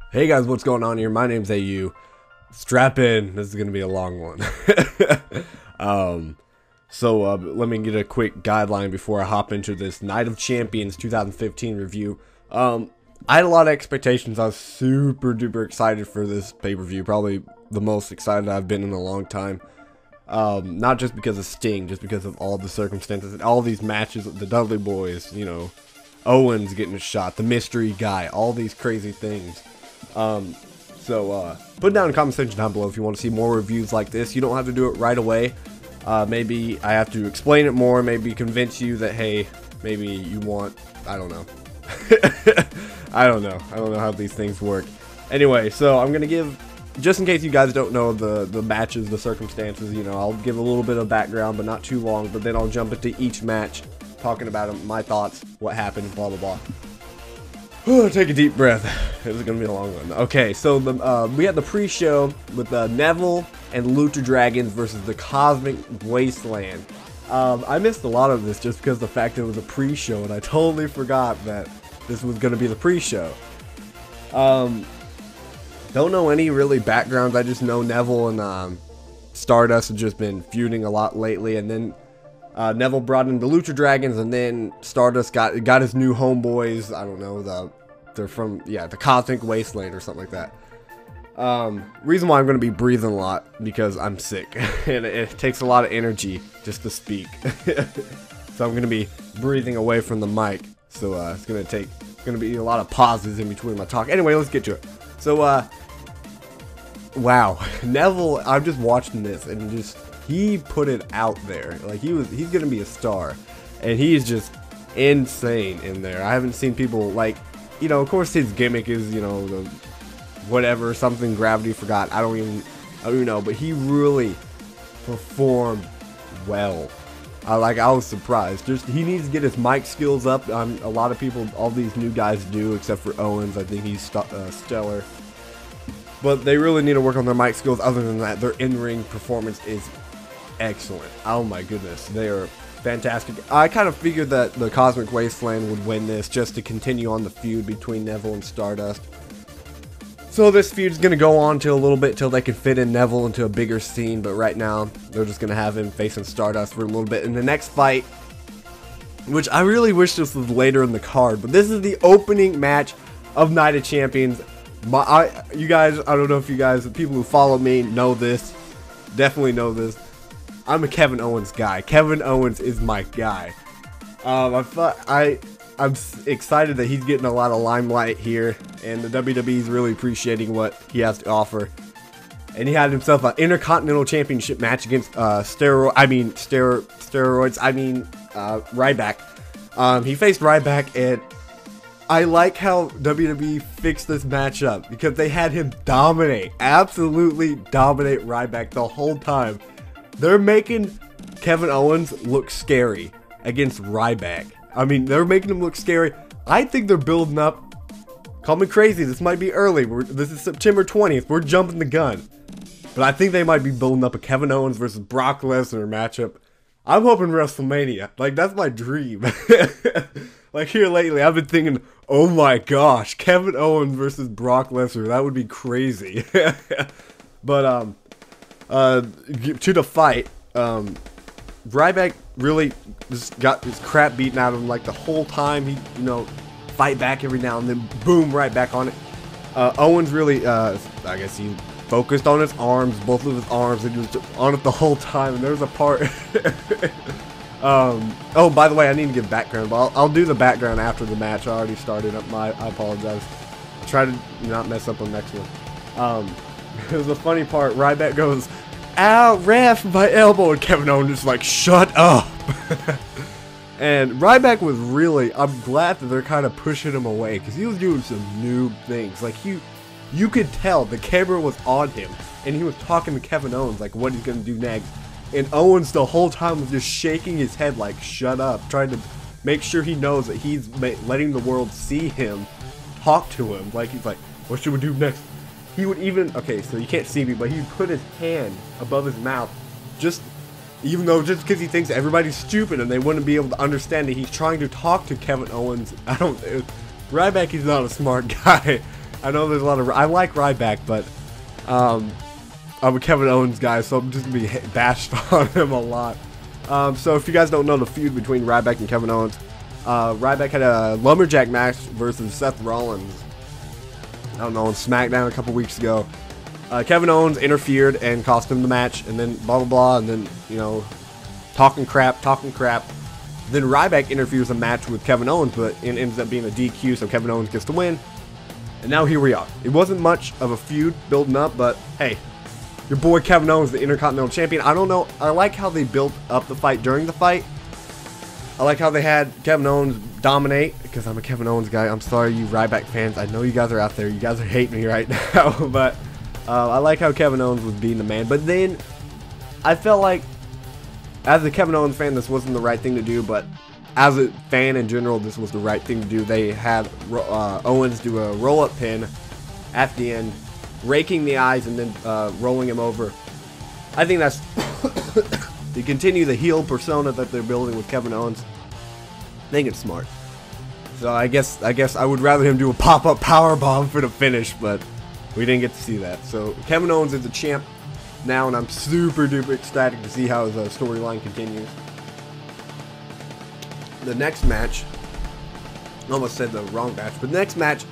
Hey guys, what's going on here? My name's AU. Strap in. This is going to be a long one. Let me get a quick guideline before I hop into this Night of Champions 2015 review. I had a lot of expectations. I was super duper excited for this pay-per-view. Probably the most excited I've been in a long time. Not just because of Sting, just because of all the circumstances and all these matches, the Dudley Boys, you know, Owens getting a shot, the mystery guy, all these crazy things. Put down in the comment section down below if you want to see more reviews like this. You don't have to do it right away. Maybe I have to explain it more, maybe convince you that, hey, maybe you want, I don't know. I don't know how these things work. Anyway, so I'm going to give, just in case you guys don't know the matches, the circumstances, you know, I'll give a little bit of background, but not too long, but then I'll jump into each match, talking about them, my thoughts, what happened, blah, blah, blah. Take a deep breath. This is gonna be a long one. Okay, so we had the pre-show with Neville and Lucha Dragons versus the Cosmic Wasteland. I missed a lot of this just because of the fact that it was a pre-show, and I totally forgot that this was gonna be the pre-show. Don't know any really backgrounds. I just know Neville and Stardust have just been feuding a lot lately, and then Neville brought in the Lucha Dragons, and then Stardust got his new homeboys. I don't know, they're from, yeah, the Cosmic Wasteland or something like that. Reason why I'm going to be breathing a lot, because I'm sick, and it takes a lot of energy just to speak. So I'm going to be breathing away from the mic, so it's going to be a lot of pauses in between my talk. Anyway, let's get to it. So, wow, Neville, I'm just watching this, and he put it out there. Like, he's gonna be a star, and he's just insane in there. I haven't seen people, like, you know, of course his gimmick is, you know, the whatever, something gravity forgot, I don't even know, but he really performed well. I was surprised. He needs to get his mic skills up. A lot of people, all these new guys do, except for Owens. I think he's stellar. But they really need to work on their mic skills. Other than that, their in-ring performance is excellent. Oh my goodness, they are fantastic. I kind of figured that the Cosmic Wasteland would win this just to continue on the feud between Neville and Stardust. So this feud is going to go on to a little bit till they can fit in Neville into a bigger scene, but right now they're just going to have him facing Stardust for a little bit in the next fight, which I really wish this was later in the card, but this is the opening match of Night of Champions. You guys, I don't know if you guys, the people who follow me know this, definitely know this. I'm a Kevin Owens guy. Kevin Owens is my guy. I'm excited that he's getting a lot of limelight here, and the WWE is really appreciating what he has to offer. And he had himself an Intercontinental Championship match against Ryback. He faced Ryback, and I like how WWE fixed this matchup because they had him absolutely dominate Ryback the whole time. They're making Kevin Owens look scary against Ryback. I mean, they're making him look scary. I think they're building up. Call me crazy. This might be early. This is September 20th. We're jumping the gun. But I think they might be building up a Kevin Owens versus Brock Lesnar matchup. I'm hoping WrestleMania. Like, that's my dream. Like, here lately, I've been thinking, oh my gosh, Kevin Owens versus Brock Lesnar. That would be crazy. But, to the fight, Ryback really just got his crap beaten out of him like the whole time. He, you know, fight back every now and then, boom, right back on it. Owens really, I guess he focused on his arms, both of his arms, and he was on it the whole time. And there was a part, oh, by the way, I need to give background, but I'll do the background after the match. I already started up I apologize. I'll try to not mess up on the next one. It was a funny part. Ryback goes, ow, ref, my elbow. And Kevin Owens is like, shut up. And Ryback was really, I'm glad that they're kind of pushing him away because he was doing some noob things. Like, you could tell the camera was on him and he was talking to Kevin Owens like what he's going to do next. And Owens the whole time was just shaking his head like, shut up. Trying to make sure he knows that he's letting the world see him, talk to him. Like, he's like, what should we do next? He would even, okay, so you can't see me, but he would put his hand above his mouth, just because he thinks everybody's stupid and they wouldn't be able to understand that he's trying to talk to Kevin Owens. Ryback is not a smart guy. I know there's a lot of... I like Ryback, but I'm a Kevin Owens guy, so I'm just going to be bashed on him a lot. So if you guys don't know the feud between Ryback and Kevin Owens, Ryback had a lumberjack match versus Seth Rollins. I don't know, on SmackDown a couple weeks ago. Kevin Owens interfered and cost him the match, and then blah, blah, blah, and then, you know, talking crap. Then Ryback interferes a match with Kevin Owens, but it ends up being a DQ, so Kevin Owens gets the win. And now here we are. It wasn't much of a feud building up, but hey, your boy Kevin Owens, the Intercontinental Champion. I don't know. I like how they built up the fight during the fight. I like how they had Kevin Owens dominate, because I'm a Kevin Owens guy. I'm sorry, you Ryback fans. I know you guys are out there. You guys are hating me right now, but I like how Kevin Owens was beating the man. But then I felt like, as a Kevin Owens fan, this wasn't the right thing to do, but as a fan in general, this was the right thing to do. They had Owens do a roll-up pin at the end, raking the eyes and then rolling him over. I think that's to continue the heel persona that they're building with Kevin Owens. I think it's smart. So I guess I would rather him do a pop-up powerbomb for the finish, but we didn't get to see that. So Kevin Owens is the champ now, and I'm super duper ecstatic to see how his storyline continues. The next match, I almost said the wrong match, but the next match,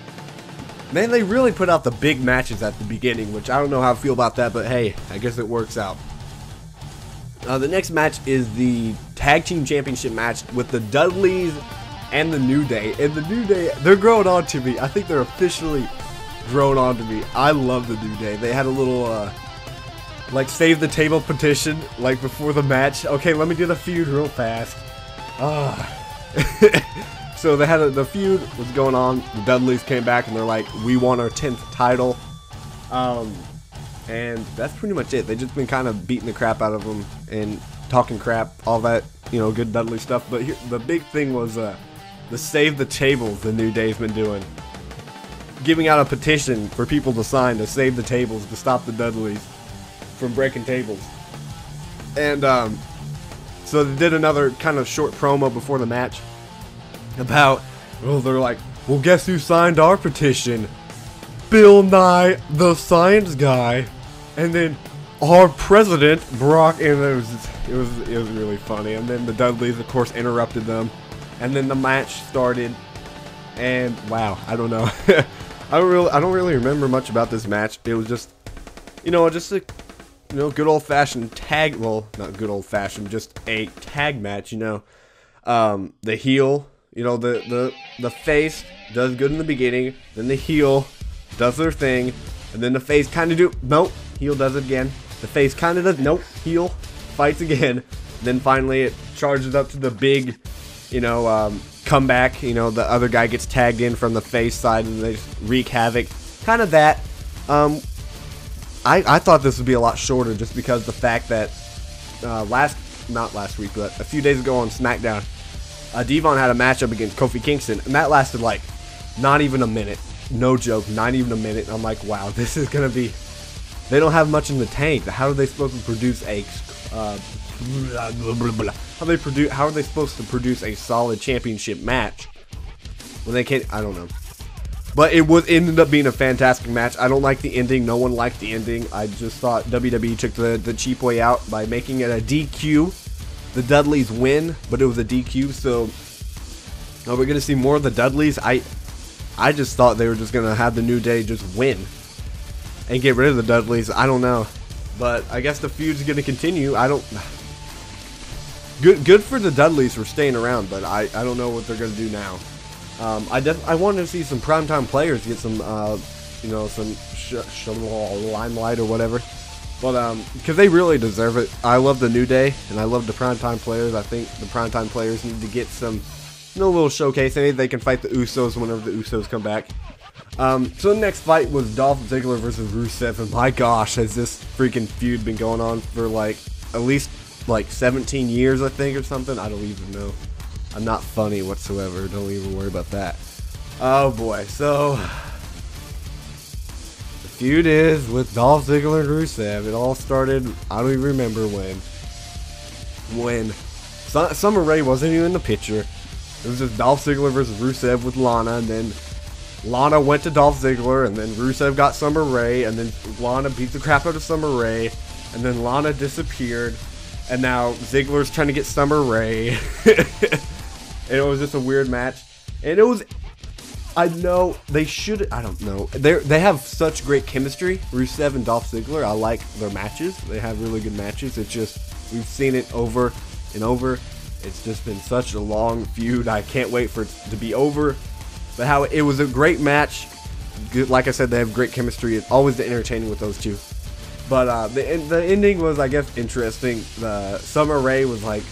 man, they really put out the big matches at the beginning, which I don't know how I feel about that, but hey, I guess it works out. The next match is the Tag Team Championship match with the Dudleys and the New Day. And the New Day, they're growing on to me. I think they're officially grown on to me. I love the New Day. They had a little, like, save the table petition, like, before the match. Okay, let me do the feud real fast. So they had the feud was going on. The Dudleys came back and they're like, we want our 10th title. And that's pretty much it. They've just been kind of beating the crap out of them and talking crap, all that, you know, good Dudley stuff. But here, the big thing was the save the tables the New Day's been doing. Giving out a petition for people to sign to save the tables, to stop the Dudleys from breaking tables. And so they did another kind of short promo before the match about, well, they're like, well, guess who signed our petition? Bill Nye, the science guy. And then our president, Brock, and it was really funny. And then the Dudleys, of course, interrupted them. And then the match started. And wow, I don't know. I don't really remember much about this match. It was just, you know, just a, you know, good old-fashioned tag. Well, not good old-fashioned, just a tag match. You know, the heel, you know, the face does good in the beginning. Then the heel does their thing, and then the face kind of nope, heel does it again. The face kind of does, nope, heel fights again. Then finally it charges up to the big, you know, comeback. You know, the other guy gets tagged in from the face side, and they just wreak havoc. Kind of that. I thought this would be a lot shorter, just because the fact that not last week, but a few days ago on SmackDown, Devon had a matchup against Kofi Kingston, and that lasted like not even a minute. No joke, not even a minute. I'm like, wow, this is gonna be. They don't have much in the tank. How are they supposed to produce a? How are they supposed to produce a solid championship match when they can't? I don't know. But it ended up being a fantastic match. I don't like the ending. No one liked the ending. I just thought WWE took the cheap way out by making it a DQ. The Dudleys win, but it was a DQ. So, are we gonna see more of the Dudleys? I just thought they were just going to have the New Day just win and get rid of the Dudleys. I don't know. But I guess the feud's going to continue. Good for the Dudleys for staying around, but I don't know what they're going to do now. I wanted to see some primetime players get some, you know, some limelight or whatever. But, because they really deserve it. I love the New Day, and I love the primetime players. I think the primetime players need to get some, you know, a little showcase. Maybe they can fight the Usos whenever the Usos come back. So the next fight was Dolph Ziggler versus Rusev, and my gosh, has this freaking feud been going on for like at least like 17 years, I think, or something. I don't even know. I'm not funny whatsoever. Don't even worry about that. Oh boy, so the feud is with Dolph Ziggler and Rusev. It all started, I don't even remember when Summer Rae wasn't even in the picture. It was just Dolph Ziggler versus Rusev with Lana, and then, Lana went to Dolph Ziggler, and then Rusev got Summer Rae, and then Lana beat the crap out of Summer Rae, and then Lana disappeared, and now Ziggler's trying to get Summer Rae. And it was just a weird match. And it was, I know, they should, I don't know. They have such great chemistry, Rusev and Dolph Ziggler. I like their matches. They have really good matches. It's just, we've seen it over and over. It's just been such a long feud. I can't wait for it to be over. But how it was a great match. Good, like I said, they have great chemistry. It's always entertaining with those two. But the ending was, I guess, interesting. Summer Rae was like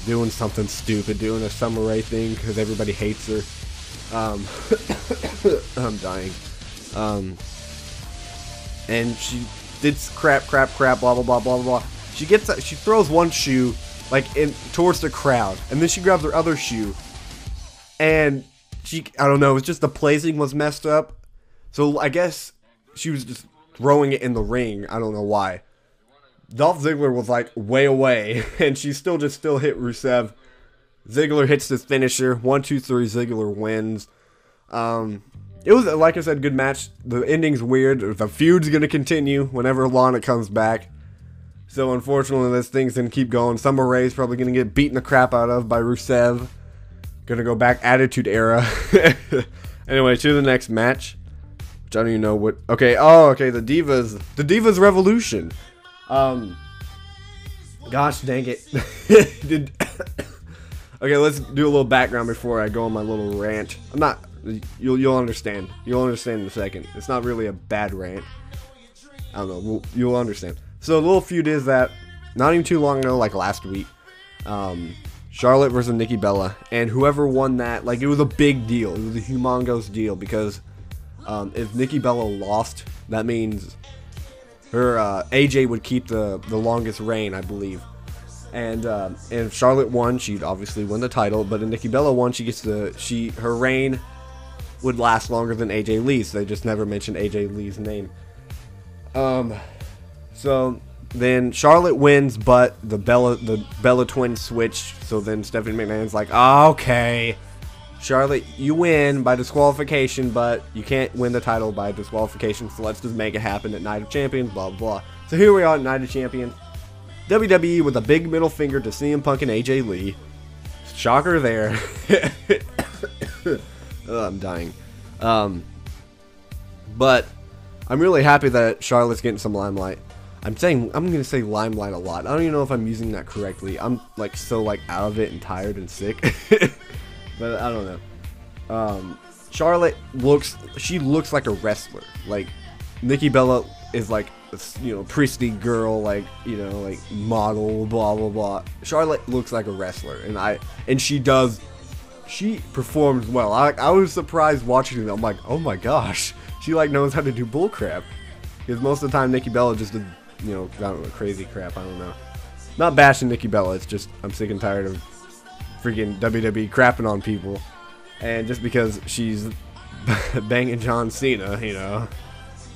doing something stupid, doing a Summer Rae thing because everybody hates her. I'm dying. And she did crap, blah blah blah blah blah. She throws one shoe like towards the crowd, and then she grabs her other shoe, and I don't know, it's just the placing was messed up. So I guess she was just throwing it in the ring. I don't know why. Dolph Ziggler was like way away, and she still hit Rusev. Ziggler hits his finisher. 1, 2, 3. Ziggler wins. It was, like I said, good match. The ending's weird. The feud's gonna continue whenever Lana comes back. So unfortunately, this thing's gonna keep going. Summer Rae's probably gonna get beaten the crap out of by Rusev. Gonna go back Attitude Era. Anyway, to the next match. Which I don't even know what. Okay, the Divas Revolution. Gosh dang it. Okay, let's do a little background before I go on my little rant. You'll understand. You'll understand in a second. It's not really a bad rant. I don't know. You'll understand. So the little feud is that not even too long ago, like last week, Charlotte versus Nikki Bella, and whoever won that, like, it was a big deal. It was a humongous deal because if Nikki Bella lost, that means her AJ would keep the longest reign, I believe. And if Charlotte won, she'd obviously win the title. But if Nikki Bella won, her reign would last longer than AJ Lee's. They just never mentioned AJ Lee's name. So then Charlotte wins, but the Bella twins switch. So then Stephanie McMahon's like, okay, Charlotte, you win by disqualification, but you can't win the title by disqualification. So let's just make it happen at Night of Champions. Blah blah blah. So here we are at Night of Champions. WWE with a big middle finger to CM Punk and AJ Lee. Shocker there. Oh, I'm dying. But I'm really happy that Charlotte's getting some limelight. I'm gonna say limelight a lot. I don't even know if I'm using that correctly. I'm like so like out of it and tired and sick. But I don't know. Charlotte looks like a wrestler. Like Nikki Bella is like, you know, prissy girl, like, you know, like model, blah blah blah. Charlotte looks like a wrestler, and she performs well. I was surprised watching it. I'm like, oh my gosh, she like knows how to do bull crap. Because most of the time Nikki Bella just did, you know, I don't know, crazy crap. I don't know. Not bashing Nikki Bella. It's just I'm sick and tired of freaking WWE crapping on people, and just because she's banging John Cena, you know.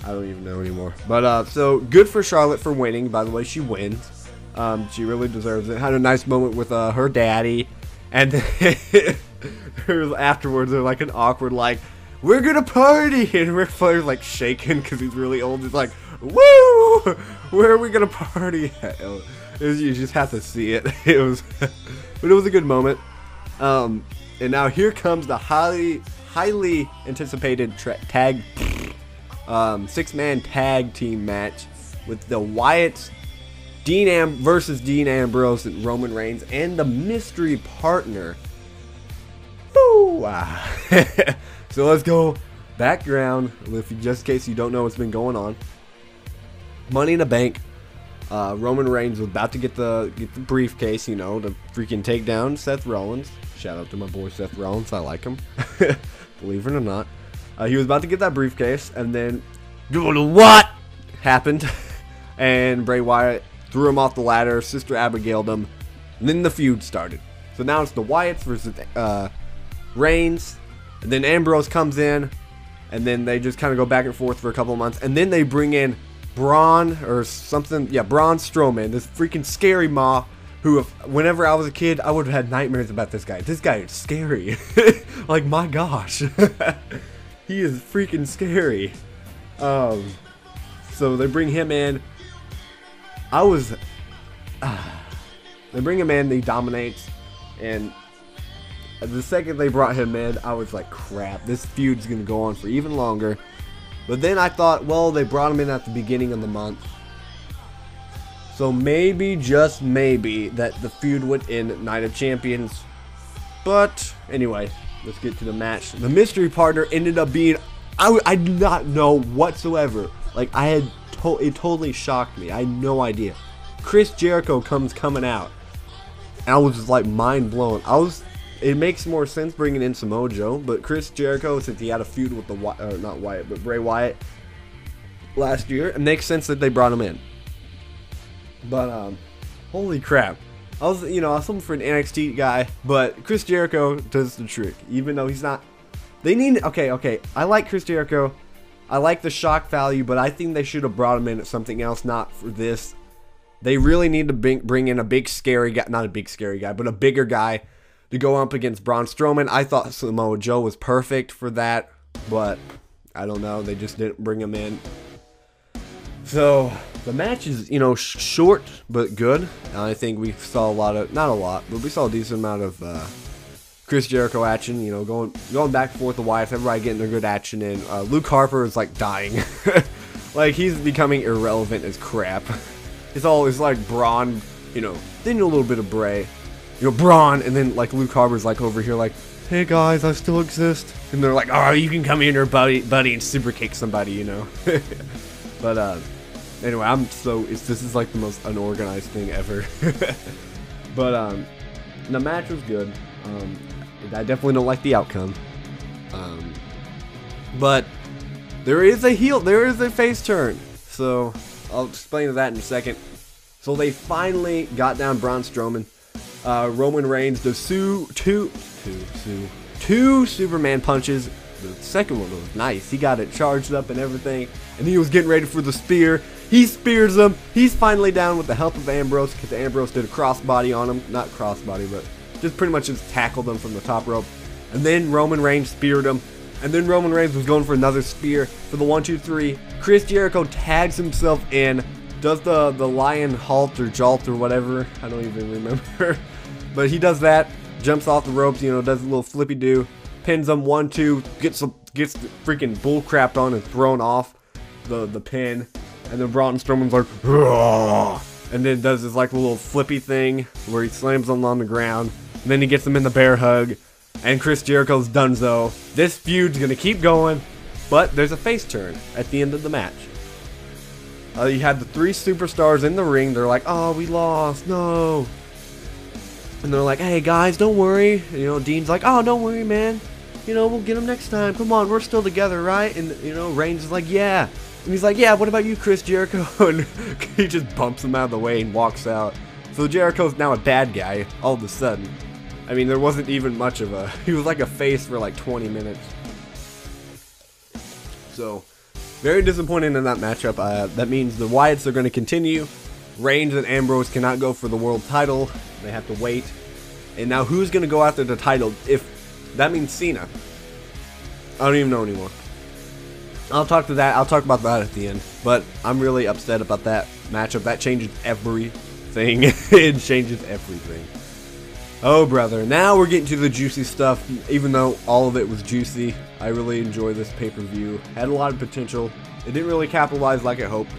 I don't even know anymore. But, so, good for Charlotte for winning. By the way, she wins. She really deserves it. Had a nice moment with her daddy. And then afterwards, they're like an awkward, like, we're gonna party! And Ric Flair's like shaking because he's really old. He's like, woo! Where are we gonna party at? You just have to see it. But it was a good moment. And now here comes the highly anticipated tag 6-man tag team match with the Wyatts, versus Dean Ambrose and Roman Reigns, and the mystery partner. Woo! So let's go background, just in case you don't know what's been going on. Money in the Bank. Roman Reigns was about to get the briefcase, you know, to freaking take down Seth Rollins. Shout out to my boy Seth Rollins. I like him. Believe it or not. He was about to get that briefcase, and then what happened? And Bray Wyatt threw him off the ladder. Sister Abigail'd him. And then the feud started. So now it's the Wyatts versus Reigns. And then Ambrose comes in, and then they just kind of go back and forth for a couple of months. And then they bring in Braun Strowman, this freaking scary ma. Who, whenever I was a kid, I would have had nightmares about this guy. This guy is scary. Like, my gosh. He is freaking scary. So they bring him in. They bring him in, he dominates, and the second they brought him in, I was like, crap, this feud's gonna go on for even longer. But then I thought, well, they brought him in at the beginning of the month, so maybe, just maybe, that the feud would end at Night of Champions. But anyway, let's get to the match. The mystery partner ended up being, I did not know whatsoever. Like, it totally shocked me. I had no idea. Chris Jericho coming out, and I was just like mind blown. It makes more sense bringing in Samoa Joe, but Chris Jericho, since he had a feud with not Wyatt, but Bray Wyatt last year, it makes sense that they brought him in. But holy crap, I was looking for an NXT guy, but Chris Jericho does the trick, even though he's not. They need okay. I like Chris Jericho. I like the shock value, but I think they should have brought him in at something else, not for this. They really need to bring in a big scary guy, not a big scary guy, but a bigger guy to go up against Braun Strowman. I thought Samoa Joe was perfect for that, but I don't know. They just didn't bring him in. So the match is, short but good. I think we saw not a lot, but we saw a decent amount of Chris Jericho action. Going back and forth the Wyatts, everybody getting their good action in. Luke Harper is like dying, like he's becoming irrelevant as crap. It's always like Braun, then a little bit of Bray, Braun, and then like Luke Harper's like over here like, hey guys, I still exist, and they're like, oh, you can come in here, buddy, and super kick somebody, But anyway, this is like the most unorganized thing ever. But the match was good. I definitely don't like the outcome. But there is a face turn, so I'll explain that in a second. So they finally got down Braun Strowman. Roman Reigns does two Superman punches. The second one was nice. He got it charged up and everything, and he was getting ready for the spear. He spears him. He's finally down with the help of Ambrose, because Ambrose did a crossbody on him. Not crossbody, but just pretty much just tackled him from the top rope. And then Roman Reigns speared him. And then Roman Reigns was going for another spear for the 1, 2, 3. Chris Jericho tags himself in, does the lion halt or jolt or whatever. I don't even remember. But he does that, jumps off the ropes, does a little flippy do, pins him 1, 2, gets the freaking bull crapped on and thrown off the pin. And then Braun Strowman's like, "Rawr!" And then does this like little flippy thing where he slams him on the ground. And then he gets him in the bear hug. And Chris Jericho's donezo. This feud's gonna keep going, but there's a face turn at the end of the match. You had the 3 superstars in the ring. They're like, oh, we lost, no. And they're like, hey guys, don't worry. Dean's like, oh, don't worry, man. We'll get him next time. Come on, we're still together, right? And Reigns is like, yeah. And he's like, yeah, what about you, Chris Jericho? And he just bumps him out of the way and walks out. So Jericho's now a bad guy all of a sudden. I mean, there wasn't even much of he was like a face for like 20 minutes. So, very disappointing in that matchup. That means the Wyatts are going to continue. Reigns and Ambrose cannot go for the world title. They have to wait. And now who's going to go after the title? If that means Cena. I don't even know anymore. I'll talk about that at the end. But I'm really upset about that matchup. That changes everything. It changes everything. Oh, brother. Now we're getting to the juicy stuff. Even though all of it was juicy, I really enjoyed this pay-per-view. Had a lot of potential. It didn't really capitalize like I hoped.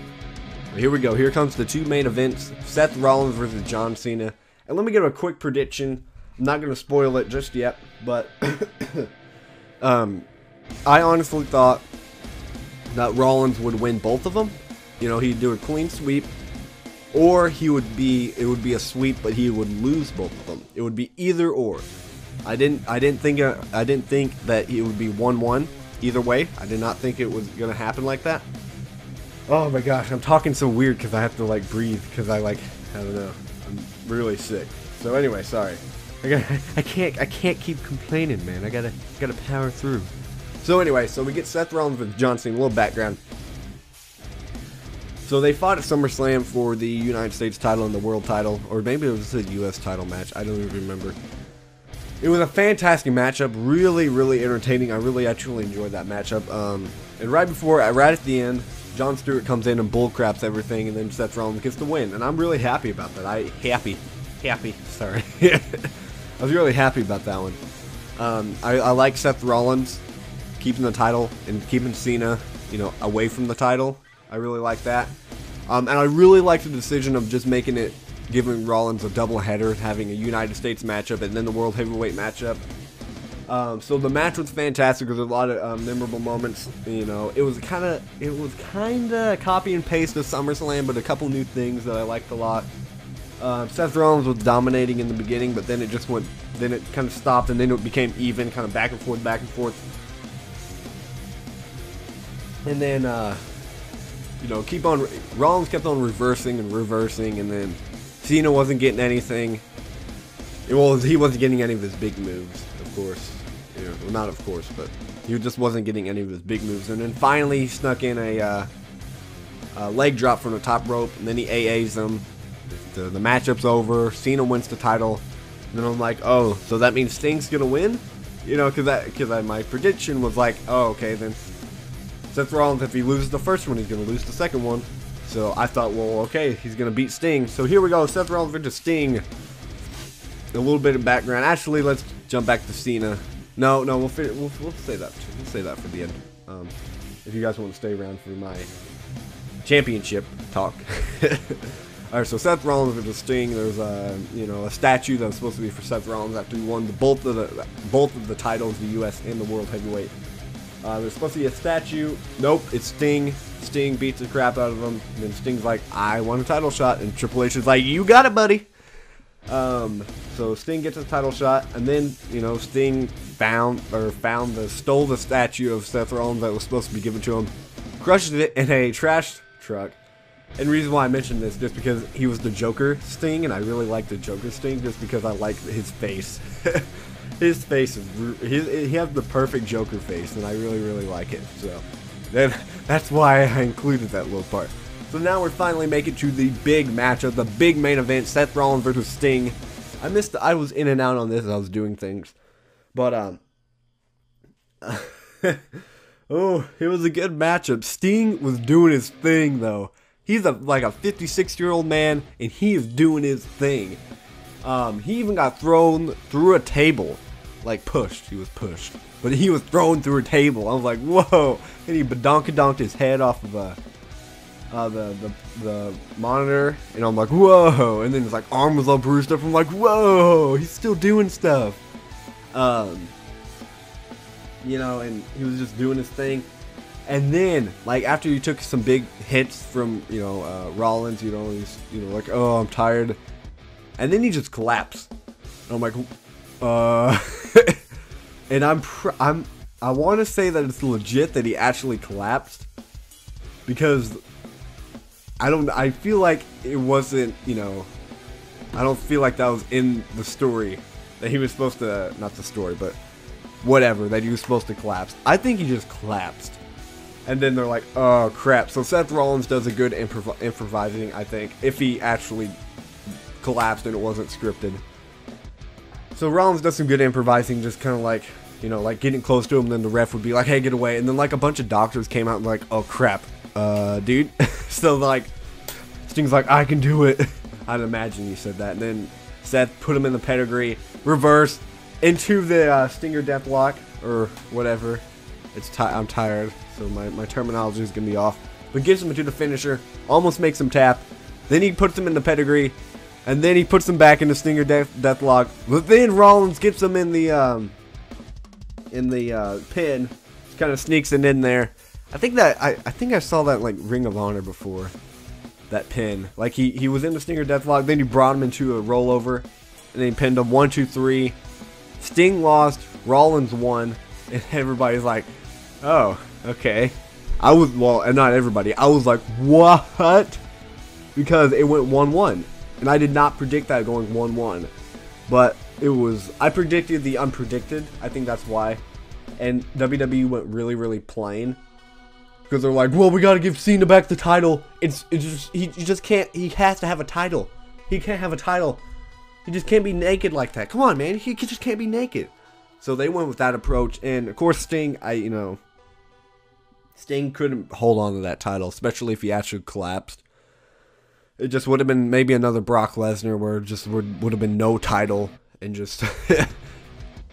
But here we go. Here comes the 2 main events. Seth Rollins versus John Cena. And let me give a quick prediction. I'm not going to spoil it just yet. But I honestly thought that Rollins would win both of them. He'd do a clean sweep. Or it would be a sweep, but he would lose both of them. It would be either or. I didn't think that it would be 1-1 either way. I did not think it was gonna happen like that. Oh my gosh, I'm talking so weird because I have to like breathe because I don't know. I'm really sick. So anyway, sorry. I can't keep complaining, man. I gotta power through. So anyway, we get Seth Rollins with John Cena. A little background. So they fought at SummerSlam for the United States title and the world title, or maybe it was a U.S. title match. I don't even remember. It was a fantastic matchup, really, really entertaining. I really actually enjoyed that matchup. And right at the end, Jon Stewart comes in and bullcraps everything, and then Seth Rollins gets the win. And I'm really happy about that. Sorry. I was really happy about that one. I like Seth Rollins keeping the title and keeping Cena, you know, away from the title. I really like that. And I really like the decision of just giving Rollins a doubleheader, having a United States matchup and then the World Heavyweight matchup. So the match was fantastic. There was a lot of memorable moments. You know, it was kind of copy and paste of SummerSlam, but a couple new things that I liked a lot. Seth Rollins was dominating in the beginning, but then it kind of stopped, and then it became even, kind of back and forth. And then, you know, Rollins kept on reversing, and then Cena wasn't getting anything. Well, he wasn't getting any of his big moves, of course. You know, well, not of course, but he just wasn't getting any of his big moves. And then finally, he snuck in a leg drop from the top rope, and then he AAs him. The matchup's over. Cena wins the title. And then I'm like, oh, so that means Sting's gonna win? You know, because my prediction was like, oh, okay, then Seth Rollins, if he loses the first one, he's gonna lose the second one. So I thought, well, okay, he's gonna beat Sting. So here we go, Seth Rollins versus Sting. A little bit of background. Actually, let's jump back to Cena. No, we'll say that. We'll say that for the end. If you guys want to stay around for my championship talk. Alright, so Seth Rollins versus Sting. There's a statue that was supposed to be for Seth Rollins after he won both of the titles, the U.S. and the World Heavyweight. There's supposed to be a statue. Nope, it's Sting. Sting beats the crap out of him. And then Sting's like, I want a title shot, and Triple H is like, you got it, buddy. So Sting gets his title shot, and then, you know, Sting stole the statue of Seth Rollins that was supposed to be given to him, crushes it in a trash truck. And the reason why I mentioned this, just because he was the Joker Sting, and I really like the Joker Sting, just because I like his face. His face is, he has the perfect Joker face, and I really, really like it. So that's why I included that little part. So now we're finally making to the big matchup, the big main event, Seth Rollins versus Sting. I was in and out on this as I was doing things. But, oh, it was a good matchup. Sting was doing his thing, though. He's like a 56-year-old man, and he is doing his thing. He even got thrown through a table. Like, pushed. He was pushed. But he was thrown through a table. I was like, whoa. And he badonkadonk his head off of the monitor. And I'm like, whoa. And then his like arm was all bruised up. I'm like, whoa. He's still doing stuff. You know, and he was just doing his thing. And then, like, after he took some big hits from, you know, Rollins, you know, he's, you know, like, oh, I'm tired. And then he just collapsed. And I'm like, and I want to say that it's legit that he actually collapsed, because I feel like it wasn't, you know, I don't feel like that was in the story that he was supposed to, not the story, but whatever, that he was supposed to collapse. I think he just collapsed. And then they're like, oh crap. So Seth Rollins does a good improvising, I think, if he actually collapsed and it wasn't scripted. So Rollins does some good improvising, just kind of like, you know, like getting close to him, and then the ref would be like, hey, get away. And then like a bunch of doctors came out and like, oh crap, dude. So like, Sting's like, I can do it. I'd imagine he said that. And then Seth put him in the pedigree, reverse, into the Stinger Deathlock, or whatever. I'm tired, so my terminology is going to be off. But gives him to the finisher, almost makes him tap. Then he puts him in the pedigree, and then he puts him back in the Stinger Deathlock. But then Rollins gets him in the pin, kind of sneaks it in there. I think I saw that like Ring of Honor before, that pin. Like he was in the Stinger Deathlock, then he brought him into a rollover, and then he pinned him 1, 2, 3. Sting lost, Rollins won, and everybody's like, oh, okay. And not everybody. I was like, what? Because it went 1-1. And I did not predict that going 1-1. But I predicted the unpredicted. I think that's why. And WWE went really, really plain. Because they're like, well, we got to give Cena back the title. He just can't, he has to have a title. He can't have a title He just can't be naked like that. Come on, man. He just can't be naked. So they went with that approach. And, of course, Sting, Sting couldn't hold on to that title, especially if he actually collapsed. It just would have been maybe another Brock Lesnar where it just would have been no title and just...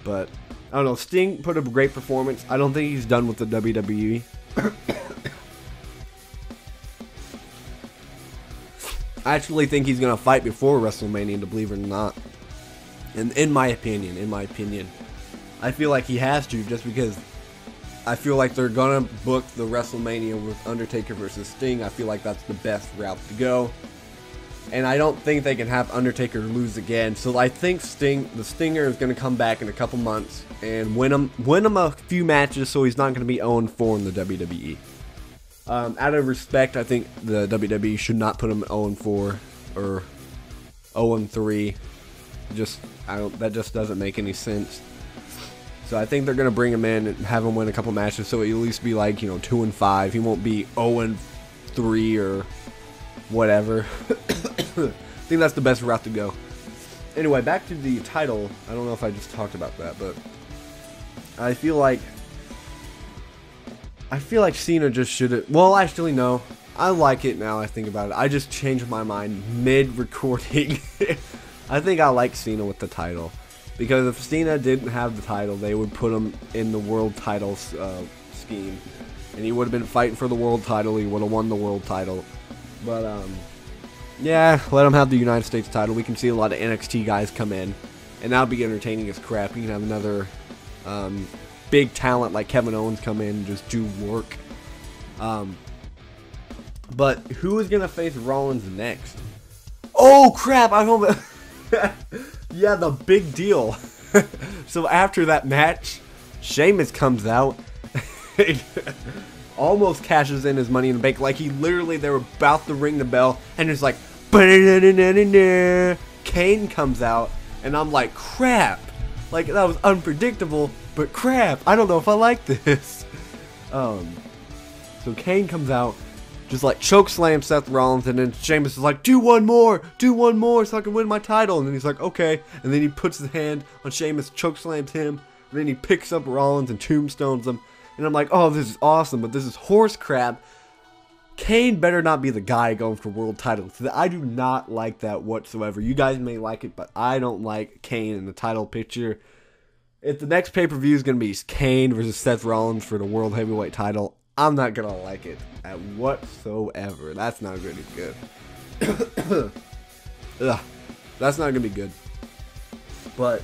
But, I don't know. Sting put up a great performance. I don't think he's done with the WWE. I actually think he's going to fight before WrestleMania, to believe it or not. And in my opinion, I feel like he has to, just because I feel like they're going to book the WrestleMania with Undertaker versus Sting. I feel like that's the best route to go. And I don't think they can have Undertaker lose again. So I think the Stinger is going to come back in a couple months and win him a few matches, so he's not going to be 0-4 in the WWE. Out of respect, I think the WWE should not put him 0-4 or 0-3. That just doesn't make any sense. So I think they're gonna bring him in and have him win a couple matches, so he'll at least be like 2-5. He won't be 0-3 or whatever. I think that's the best route to go. Anyway, back to the title. I don't know if I just talked about that, but I feel like Cena just should have... Well, actually, no. I like it now I think about it. I just changed my mind mid-recording. I think I like Cena with the title. Because if Cena didn't have the title, they would put him in the world title scheme. And he would have been fighting for the world title. He would have won the world title. But, yeah, let him have the United States title. We can see a lot of NXT guys come in. And that'll be entertaining as crap. You can have another... big talent like Kevin Owens come in and just do work. But who is gonna face Rollins next? Oh crap! I hope. Yeah, the big deal. So after that match, Sheamus comes out, almost cashes in his Money in the Bank. Like they were about to ring the bell, and it's like, Kane comes out, and I'm like, crap! Like that was unpredictable. But crap, I don't know if I like this. So Kane comes out, just like chokeslams Seth Rollins, and then Sheamus is like, do one more so I can win my title. And then he's like, okay. And then he puts his hand on Sheamus, chokeslams him, and then he picks up Rollins and tombstones him. And I'm like, oh, this is awesome, but this is horse crap. Kane better not be the guy going for world titles. I do not like that whatsoever. You guys may like it, but I don't like Kane in the title picture. If the next pay-per-view is going to be Kane versus Seth Rollins for the World Heavyweight title, I'm not going to like it at whatsoever. That's not going to be good. Ugh, that's not going to be good. But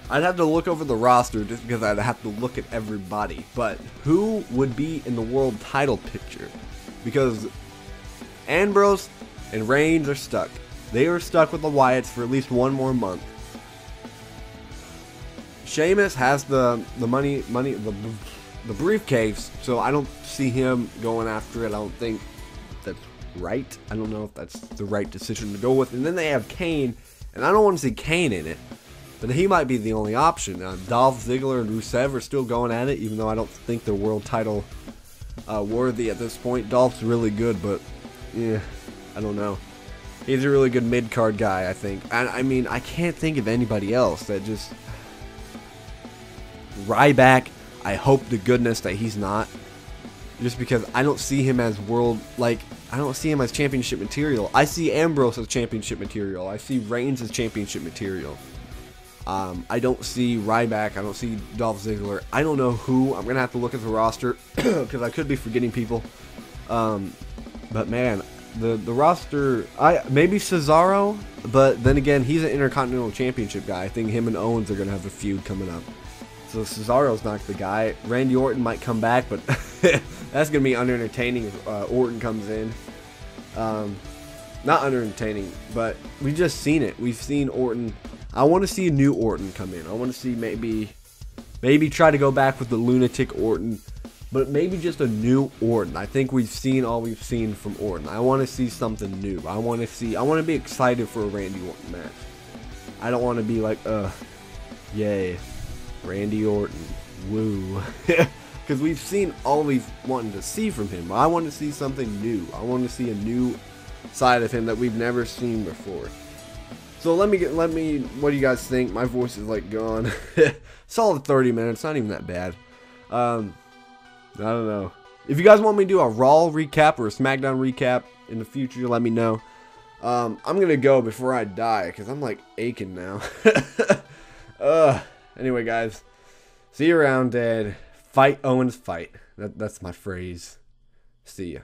I'd have to look over the roster just because I'd have to look at everybody. But who would be in the world title picture? Because Ambrose and Reigns are stuck. They are stuck with the Wyatts for at least one more month. Sheamus has the briefcase, so I don't see him going after it. I don't think that's right. I don't know if that's the right decision to go with. And then they have Kane, and I don't want to see Kane in it, but he might be the only option. Dolph Ziggler and Rusev are still going at it, even though I don't think they're world title worthy at this point. Dolph's really good, but yeah, I don't know. He's a really good mid-card guy, I think. I mean, I can't think of anybody else that just... Ryback, I hope to goodness that he's not. Just because I don't see him as I don't see him as championship material. I see Ambrose as championship material. I see Reigns as championship material. I don't see Ryback. I don't see Dolph Ziggler. I don't know who. I'm going to have to look at the roster because I could be forgetting people. But man, the roster, maybe Cesaro, but then again, he's an Intercontinental Championship guy. I think him and Owens are going to have a feud coming up. So Cesaro's not the guy. Randy Orton might come back, but that's going to be unentertaining if Orton comes in. Not unentertaining, but we've just seen it. We've seen Orton. I want to see a new Orton come in. I want to see maybe try to go back with the lunatic Orton, but maybe just a new Orton. I think we've seen all we've seen from Orton. I want to see something new. I want to be excited for a Randy Orton match. I don't want to be like, yay, Randy Orton, woo. Because we've seen all we've wanted to see from him. I want to see something new. I want to see a new side of him that we've never seen before. So let me, what do you guys think? My voice is like gone. Solid 30 minutes, not even that bad. I don't know. If you guys want me to do a Raw recap or a SmackDown recap in the future, let me know. I'm gonna go before I die, because I'm like aching now. Anyway, guys, see you around, and fight Owens, fight. That's my phrase. See ya.